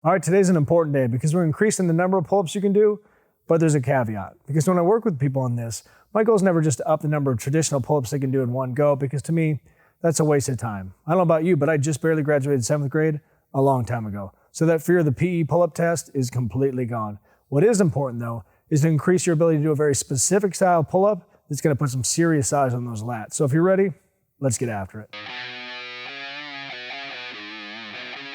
All right, today's an important day because we're increasing the number of pull-ups you can do, but there's a caveat. Because when I work with people on this, my goal is never just to up the number of traditional pull-ups they can do in one go, because to me, that's a waste of time. I don't know about you, but I just barely graduated 7th grade a long time ago. So that fear of the PE pull-up test is completely gone. What is important though, is to increase your ability to do a very specific style pull-up that's gonna put some serious size on those lats. So if you're ready, let's get after it.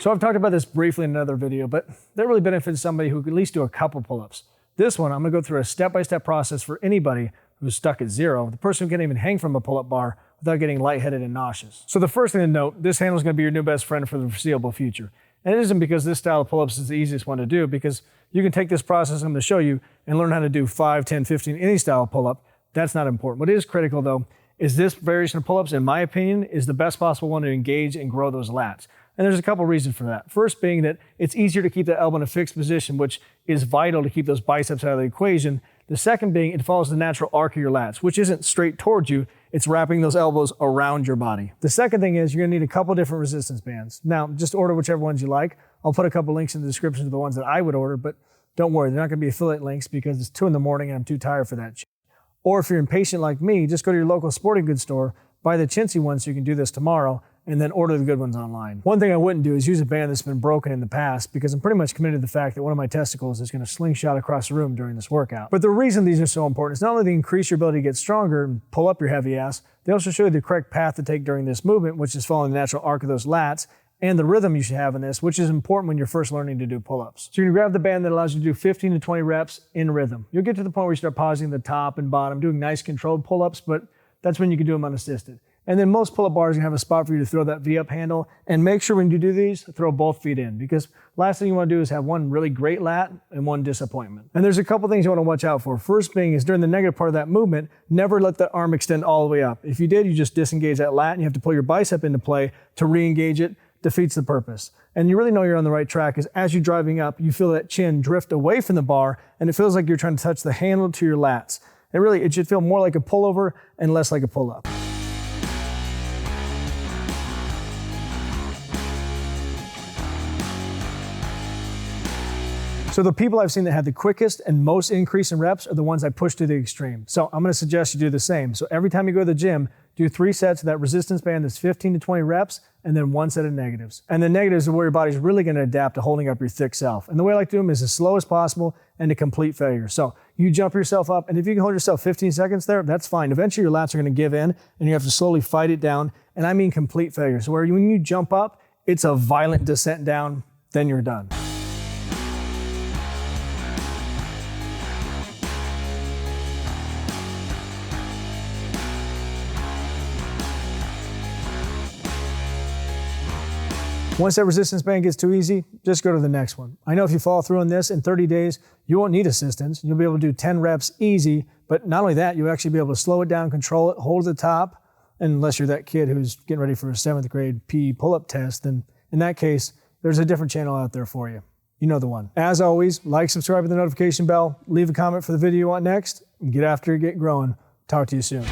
So I've talked about this briefly in another video, but that really benefits somebody who can at least do a couple pull-ups. This one, I'm gonna go through a step-by-step process for anybody who's stuck at zero, the person who can't even hang from a pull-up bar without getting lightheaded and nauseous. So the first thing to note, this handle is gonna be your new best friend for the foreseeable future. And it isn't because this style of pull-ups is the easiest one to do, because you can take this process I'm gonna show you and learn how to do 5, 10, 15, any style of pull-up. That's not important. What is critical though, is this variation of pull-ups, in my opinion, is the best possible one to engage and grow those lats. And there's a couple reasons for that. First being that it's easier to keep the elbow in a fixed position, which is vital to keep those biceps out of the equation. The second being it follows the natural arc of your lats, which isn't straight towards you, it's wrapping those elbows around your body. The second thing is you're gonna need a couple different resistance bands. Now, just order whichever ones you like. I'll put a couple links in the description of the ones that I would order, but don't worry, they're not gonna be affiliate links because it's 2 in the morning and I'm too tired for that shit. Or if you're impatient like me, just go to your local sporting goods store, buy the chintzy ones so you can do this tomorrow, and then order the good ones online. One thing I wouldn't do is use a band that's been broken in the past, because I'm pretty much committed to the fact that one of my testicles is gonna slingshot across the room during this workout. But the reason these are so important is not only to increase your ability to get stronger and pull up your heavy ass, they also show you the correct path to take during this movement, which is following the natural arc of those lats, and the rhythm you should have in this, which is important when you're first learning to do pull-ups. So you're gonna grab the band that allows you to do 15 to 20 reps in rhythm. You'll get to the point where you start pausing the top and bottom, doing nice controlled pull-ups, but that's when you can do them unassisted. And then most pull-up bars are gonna have a spot for you to throw that V-up handle, and make sure when you do these, throw both feet in, because last thing you wanna do is have one really great lat and one disappointment. And there's a couple things you wanna watch out for. First being is during the negative part of that movement, never let the arm extend all the way up. If you did, you just disengage that lat and you have to pull your bicep into play to re-engage it, defeats the purpose. And you really know you're on the right track is as you're driving up, you feel that chin drift away from the bar and it feels like you're trying to touch the handle to your lats. And really, it should feel more like a pullover and less like a pull-up. So the people I've seen that had the quickest and most increase in reps are the ones I push to the extreme. So I'm gonna suggest you do the same. So every time you go to the gym, do 3 sets of that resistance band that's 15 to 20 reps, and then 1 set of negatives. And the negatives are where your body's really gonna adapt to holding up your thick self. And the way I like to do them is as slow as possible and to complete failure. So you jump yourself up, and if you can hold yourself 15 seconds there, that's fine. Eventually your lats are gonna give in, and you have to slowly fight it down, and I mean complete failure. So when you jump up, it's a violent descent down, then you're done. Once that resistance band gets too easy, just go to the next one. I know if you follow through on this in 30 days, you won't need assistance. You'll be able to do 10 reps easy, but not only that, you'll actually be able to slow it down, control it, hold the top, and unless you're that kid who's getting ready for a 7th grade PE pull-up test, then in that case, there's a different channel out there for you. You know the one. As always, like, subscribe, with the notification bell, leave a comment for the video you want next, and get after it, get growing. Talk to you soon.